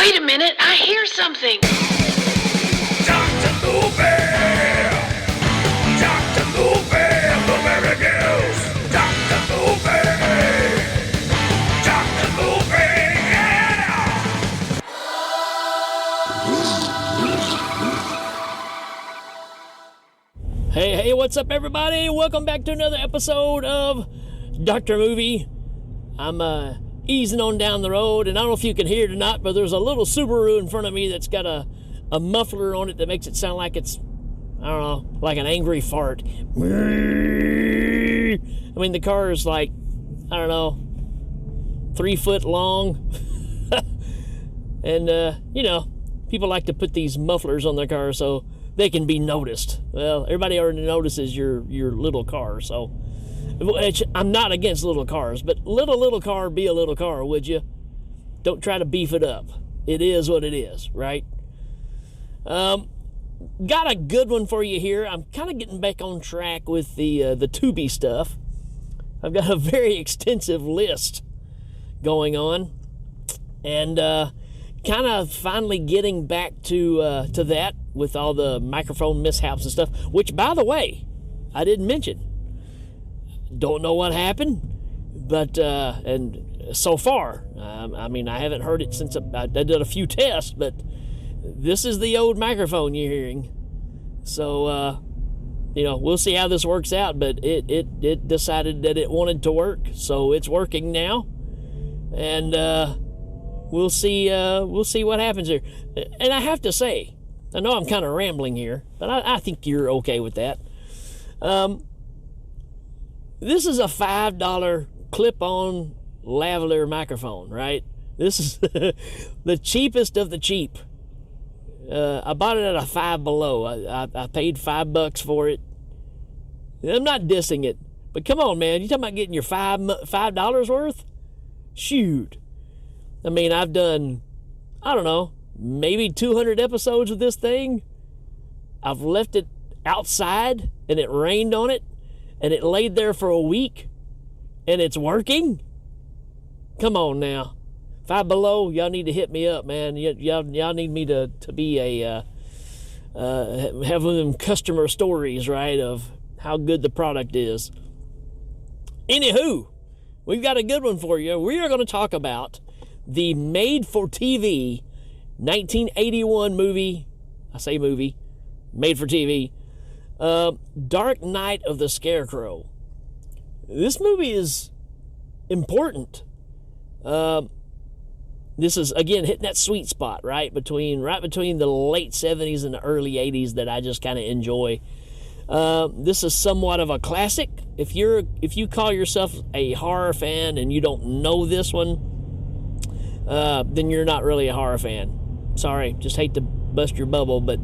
Wait a minute, I hear something. Dr. Movie! Dr. Movie! Blueberry News! Dr. Movie! Dr. Movie! Yeah! Hey, what's up, everybody? Welcome back to another episode of Dr. Movie. I'm easing on down the road, and I don't know if you can hear it or not, but there's a little Subaru in front of me that's got a muffler on it that makes it sound like it's, I don't know, like an angry fart. I mean, the car is like, I don't know, 3 foot long. And, people like to put these mufflers on their car so they can be noticed. Well, everybody already notices your little car, so I'm not against little cars, but let a little car be a little car, would you? Don't try to beef it up. It is what it is, right? Got a good one for you here. I'm kind of getting back on track with the Tubi stuff. I've got a very extensive list going on, and kind of finally getting back to that with all the microphone mishaps and stuff, which, by the way, I didn't mention. Don't know what happened, but and so far, I mean, I haven't heard it since I did a few tests, but this is the old microphone you're hearing. So, we'll see how this works out, but it decided that it wanted to work, so it's working now, and we'll see what happens here. And I have to say, I know I'm kind of rambling here, but I think you're okay with that. This is a $5 clip-on lavalier microphone, right? This is the cheapest of the cheap. I bought it at a Five Below. I paid $5 for it. I'm not dissing it, but come on, man. You talking about getting your $5 worth? Shoot. I mean, I've done, I don't know, maybe 200 episodes of this thing. I've left it outside, and it rained on it, and it laid there for a week, and it's working? Come on now. Five Below, y'all need to hit me up, man. Y'all need me to be have one of them customer stories, right, of how good the product is. Anywho, we've got a good one for you. We are going to talk about the made-for-TV 1981 movie. I say movie, made-for-TV. Dark Night of the Scarecrow. This movie is important. This is, again, hitting that sweet spot, right between the late 70s and the early 80s that I just kind of enjoy. This is somewhat of a classic. If you call yourself a horror fan and you don't know this one, then you're not really a horror fan. Sorry, just hate to bust your bubble, but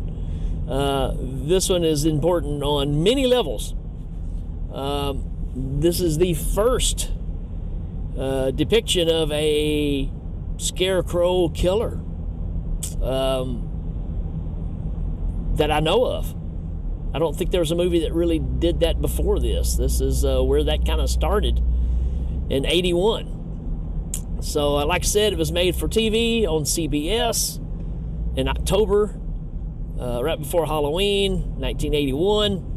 this one is important on many levels. This is the first depiction of a scarecrow killer that I know of. I don't think there was a movie that really did that before this. This is where that kind of started in 81. So, like I said, it was made for TV on CBS in October, right before Halloween, 1981,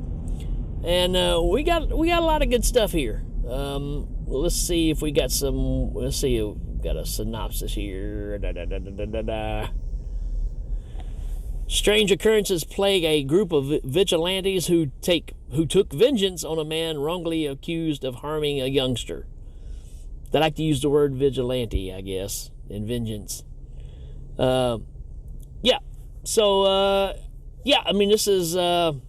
and we got a lot of good stuff here. Let's see if we got some. Let's see, we've got a synopsis here. Strange occurrences plague a group of vigilantes who took vengeance on a man wrongly accused of harming a youngster. They like to use the word vigilante, I guess, and vengeance. Yeah. So, I mean, this is kind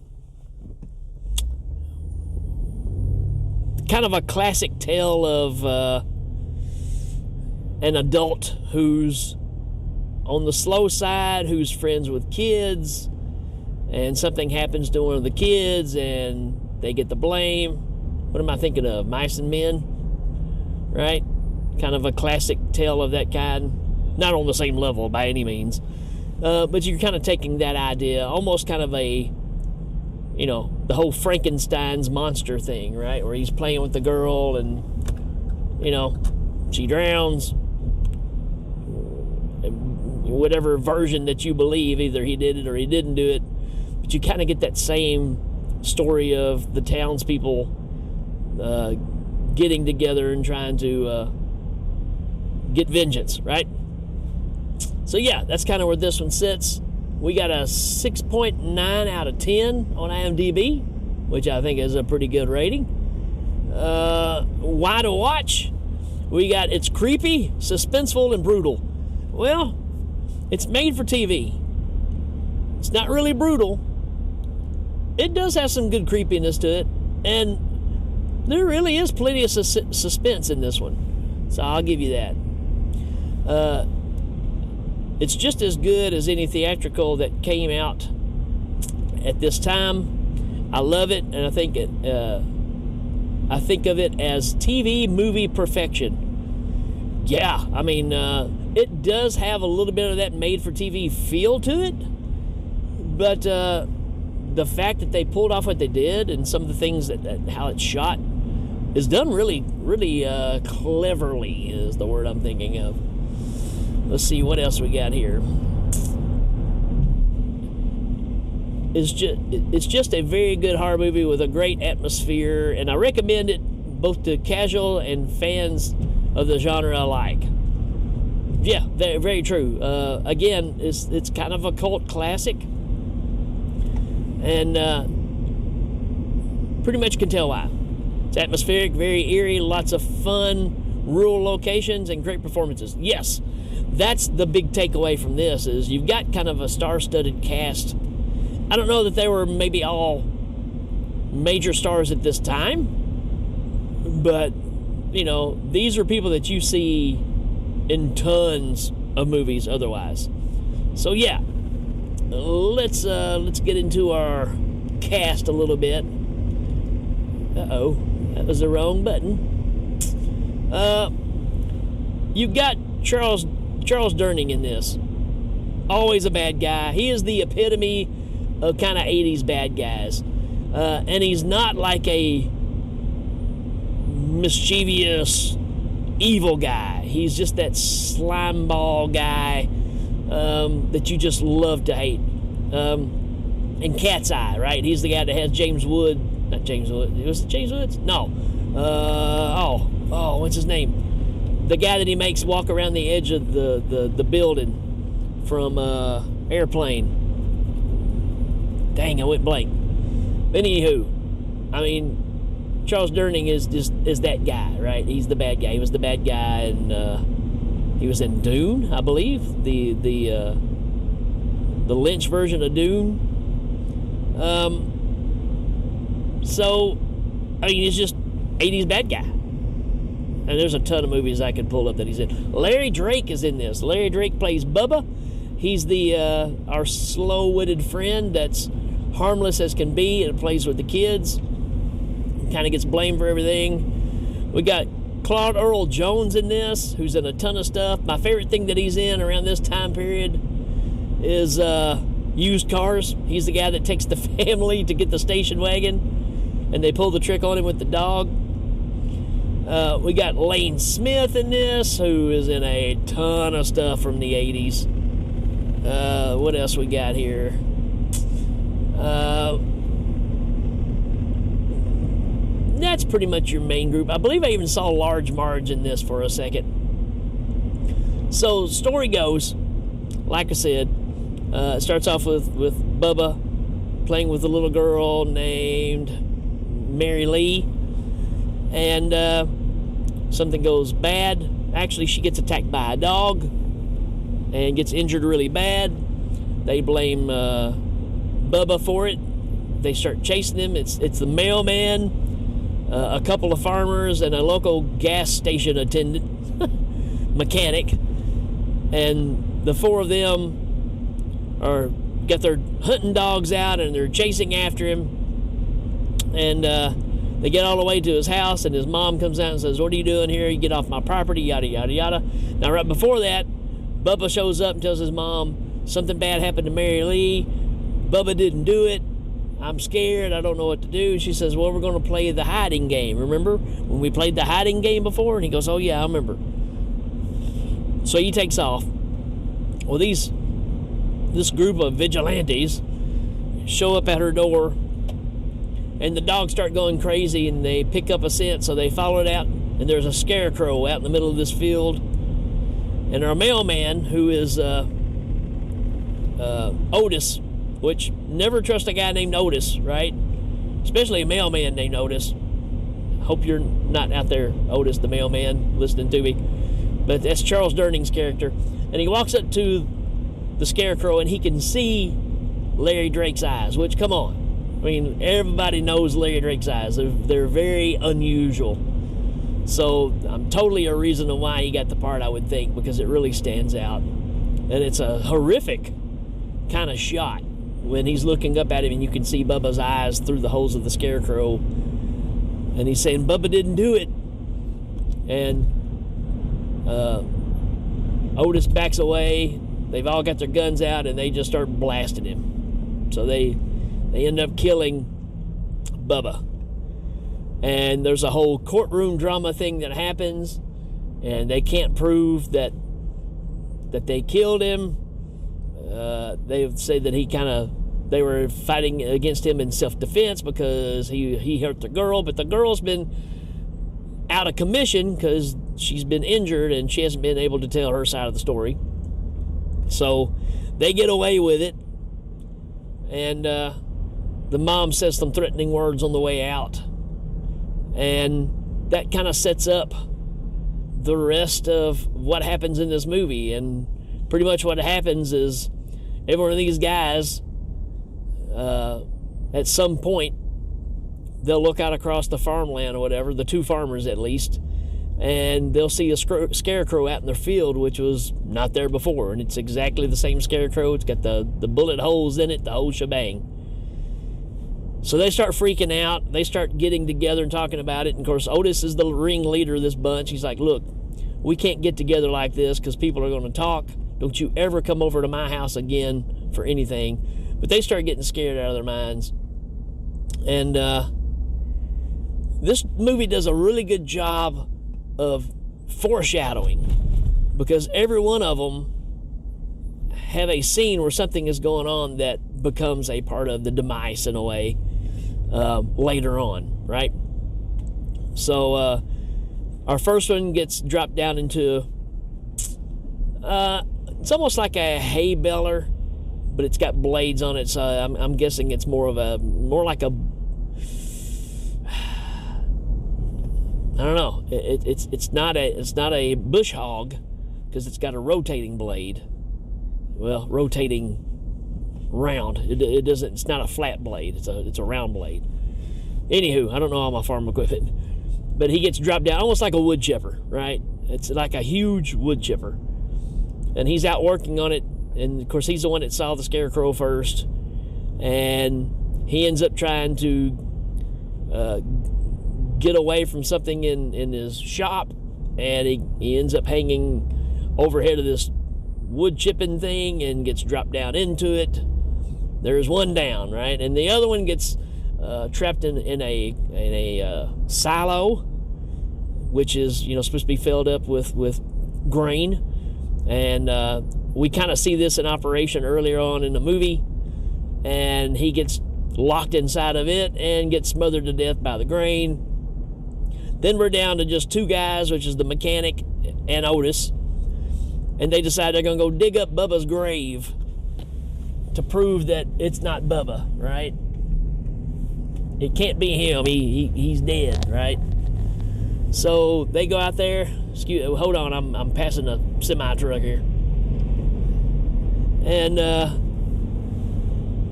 of a classic tale of an adult who's on the slow side, who's friends with kids, and something happens to one of the kids, and they get the blame. What am I thinking of? Mice and Men? Right? Kind of a classic tale of that kind. Not on the same level by any means. But you're kind of taking that idea, almost kind of a, the whole Frankenstein's monster thing, right? Where he's playing with the girl and, she drowns. whatever version that you believe. Either he did it or he didn't do it. But you kind of get that same story of the townspeople getting together and trying to get vengeance, right? So yeah, that's kind of where this one sits. We got a 6.9 out of 10 on IMDb, which I think is a pretty good rating. Why to watch? We got it's creepy, suspenseful, and brutal. Well, it's made for TV. It's not really brutal. It does have some good creepiness to it, and there really is plenty of suspense in this one. So I'll give you that. It's just as good as any theatrical that came out at this time. I love it, and I think of it as TV movie perfection. Yeah, I mean, it does have a little bit of that made-for-TV feel to it, but the fact that they pulled off what they did and some of the things that how it's shot is done really cleverly is the word I'm thinking of. Let's see what else we got here. It's just a very good horror movie with a great atmosphere, and I recommend it both to casual and fans of the genre alike. Yeah, very, very true. Again, it's kind of a cult classic, and pretty much can tell why. It's atmospheric, very eerie, lots of fun, rural locations, and great performances. Yes, that's the big takeaway from this, is you've got kind of a star-studded cast. I don't know that they were maybe all major stars at this time, but, you know, these are people that you see in tons of movies otherwise. So, yeah, let's get into our cast a little bit. Uh-oh, that was the wrong button. You've got Charles Durning in this. Always a bad guy. He is the epitome of kind of 80s bad guys. And he's not like a mischievous, evil guy. He's just that slime ball guy that you just love to hate. And Cat's Eye, right? He's the guy that has James Wood. Not James Wood. Was it James Woods? No. What's his name? The guy that he makes walk around the edge of the building from Airplane. Dang, I went blank. Anywho, I mean, Charles Durning is that guy, right? He's the bad guy. He was the bad guy, and he was in Dune, I believe, the Lynch version of Dune. So, I mean, he's just 80s bad guy. And there's a ton of movies I could pull up that he's in. Larry Drake is in this. Larry Drake plays Bubba. He's our slow-witted friend that's harmless as can be and plays with the kids. Kind of gets blamed for everything. We got Claude Earl Jones in this, who's in a ton of stuff. My favorite thing that he's in around this time period is used cars. He's the guy that takes the family to get the station wagon, and they pull the trick on him with the dog. We got Lane Smith in this, who is in a ton of stuff from the 80s. What else we got here? That's pretty much your main group. I believe I even saw Large Marge in this for a second. So, story goes, like I said, it starts off with Bubba playing with a little girl named Mary Lee. And something goes bad. Actually, she gets attacked by a dog and gets injured really bad. They blame Bubba for it. They start chasing him. It's the mailman, a couple of farmers, and a local gas station attendant, mechanic. And the four of them got their hunting dogs out, and they're chasing after him. And they get all the way to his house, and his mom comes out and says, "What are you doing here? You get off my property," yada, yada, yada. Now, right before that, Bubba shows up and tells his mom, "Something bad happened to Mary Lee. Bubba didn't do it. I'm scared. I don't know what to do." She says, "Well, we're going to play the hiding game. Remember when we played the hiding game before?" And he goes, "Oh, yeah, I remember." So he takes off. Well, this group of vigilantes show up at her door, and the dogs start going crazy, and they pick up a scent, so they follow it out, and there's a scarecrow out in the middle of this field. And our mailman, who is Otis, which never trust a guy named Otis, right? Especially a mailman named Otis. Hope you're not out there, Otis the mailman, listening to me. But that's Charles Durning's character. And he walks up to the scarecrow, and he can see Larry Drake's eyes, which, come on. I mean, everybody knows Larry Drake's eyes. They're very unusual. So I'm totally a reason why he got the part, I would think, because it really stands out. And it's a horrific kind of shot when he's looking up at him, and you can see Bubba's eyes through the holes of the scarecrow. And he's saying, Bubba didn't do it. And Otis backs away. They've all got their guns out, and they just start blasting him. So they end up killing Bubba. And there's a whole courtroom drama thing that happens, and they can't prove that they killed him. They say that they were fighting against him in self-defense because he hurt the girl, but the girl's been out of commission because she's been injured and she hasn't been able to tell her side of the story. So they get away with it, and the mom says some threatening words on the way out, and that kind of sets up the rest of what happens in this movie. And pretty much what happens is every one of these guys, at some point, they'll look out across the farmland or whatever, the two farmers at least, and they'll see a scarecrow out in their field, which was not there before. And it's exactly the same scarecrow. It's got the bullet holes in it, the whole shebang. So they start freaking out. They start getting together and talking about it. And of course, Otis is the ringleader of this bunch. He's like, look, we can't get together like this because people are going to talk. Don't you ever come over to my house again for anything. But they start getting scared out of their minds. And this movie does a really good job of foreshadowing, because every one of them have a scene where something is going on that becomes a part of the demise in a way later on, right? So our first one gets dropped down into it's almost like a hay baler, but it's got blades on it, so I'm guessing it's more like a, I don't know. It's not a bush hog, because it's got a rotating blade. Well, rotating round. It doesn't. It's not a flat blade. It's a round blade. Anywho, I don't know all my farm equipment, but he gets dropped down almost like a wood chipper, right? It's like a huge wood chipper, and he's out working on it. And of course, he's the one that saw the scarecrow first, and he ends up trying to get away from something in his shop, and he ends up hanging overhead of this wood chipping thing and gets dropped down into it. There's one down, right? And the other one gets trapped in a silo, which is supposed to be filled up with grain. And we kind of see this in operation earlier on in the movie, and he gets locked inside of it and gets smothered to death by the grain. Then we're down to just two guys, which is the mechanic and Otis, and they decide they're going to go dig up Bubba's grave to prove that it's not Bubba, right? It can't be him. He's dead, right? So they go out there. Hold on, I'm passing a semi truck here, and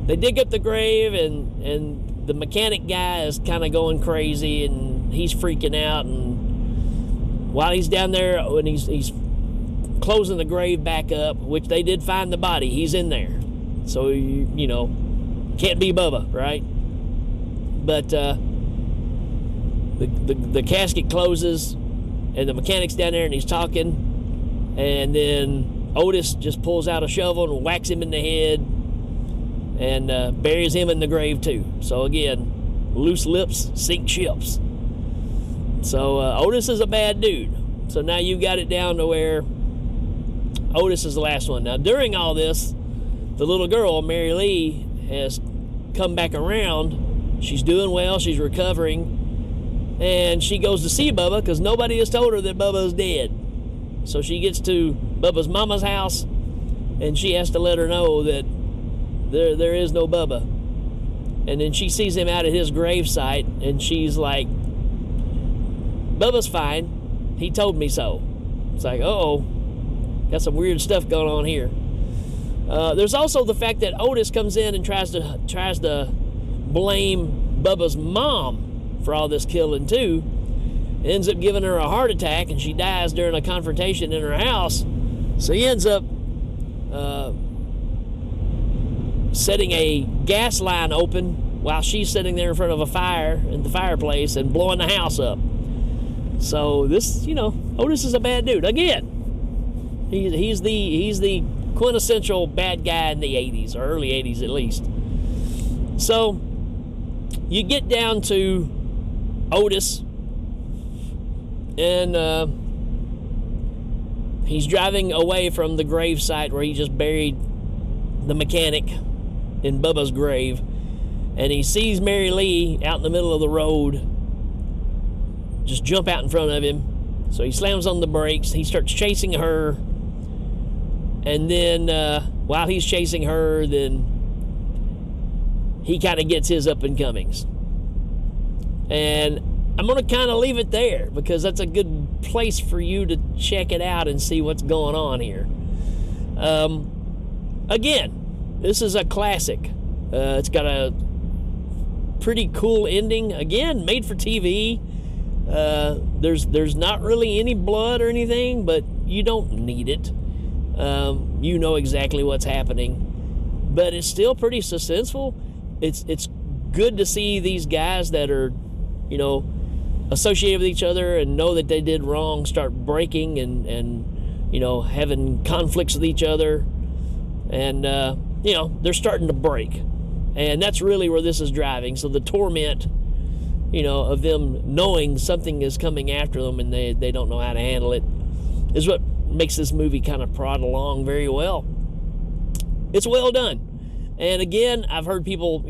they dig up the grave, and the mechanic guy is kind of going crazy, and he's freaking out. And while he's down there, when he's closing the grave back up, which they did find the body, he's in there, so can't be Bubba, right? But the casket closes, and the mechanic's down there, and he's talking, and then Otis just pulls out a shovel and whacks him in the head and buries him in the grave too. So again, loose lips sink ships. So Otis is a bad dude. So now you got it down to where Otis is the last one. Now, during all this, the little girl, Mary Lee, has come back around. She's doing well. She's recovering. And she goes to see Bubba because nobody has told her that Bubba is dead. So she gets to Bubba's mama's house, and she has to let her know that there is no Bubba. And then she sees him out at his gravesite, and she's like, Bubba's fine. He told me so. It's like, uh-oh, got some weird stuff going on here. There's also the fact that Otis comes in and tries to blame Bubba's mom for all this killing too. Ends up giving her a heart attack, and she dies during a confrontation in her house. So he ends up setting a gas line open while she's sitting there in front of a fire in the fireplace and blowing the house up. So this, Otis is a bad dude. Again, he's the quintessential bad guy in the 80s, or early 80s at least. So you get down to Otis, and he's driving away from the gravesite where he just buried the mechanic in Bubba's grave, and he sees Mary Lee out in the middle of the road just jump out in front of him. So he slams on the brakes. He starts chasing her, and then while he's chasing her, then he kind of gets his up and comings. And I'm going to kind of leave it there because that's a good place for you to check it out and see what's going on here. Again, this is a classic. It's got a pretty cool ending. Again, made for TV. There's not really any blood or anything, but you don't need it. You know exactly what's happening, but it's still pretty suspenseful. It's good to see these guys that are, associated with each other and know that they did wrong start breaking and having conflicts with each other, and they're starting to break, and that's really where this is driving. So the torment, of them knowing something is coming after them and they don't know how to handle it is what makes this movie kind of prod along very well. It's well done. And again, I've heard people,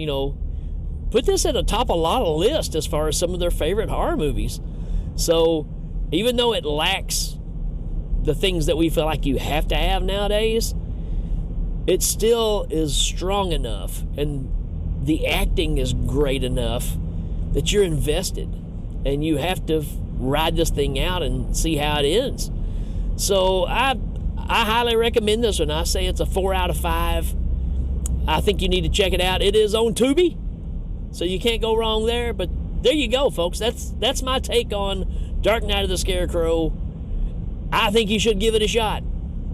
put this at the top of a lot of lists as far as some of their favorite horror movies. So even though it lacks the things that we feel like you have to have nowadays, it still is strong enough and the acting is great enough that you're invested and you have to ride this thing out and see how it ends. So I highly recommend this one. I say it's a 4 out of 5. I think you need to check it out. It is on Tubi, so you can't go wrong there. But there you go, folks. That's my take on Dark Night of the Scarecrow. I think you should give it a shot.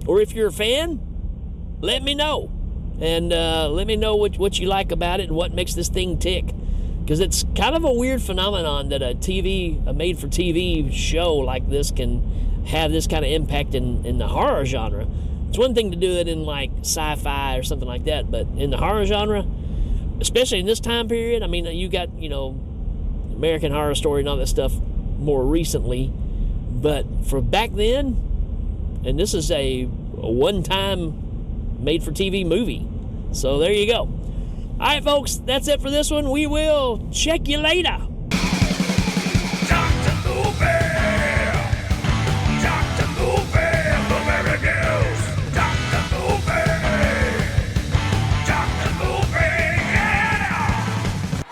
Or if you're a fan, let me know. And let me know what you like about it and what makes this thing tick. Because it's kind of a weird phenomenon that a made-for-TV show like this can have this kind of impact in the horror genre. It's one thing to do it in like sci-fi or something like that, but in the horror genre, especially in this time period, I mean, you got, American Horror Story and all that stuff more recently, but for back then, and this is a one-time made-for-TV movie. So there you go. All right, folks, that's it for this one. We will check you later.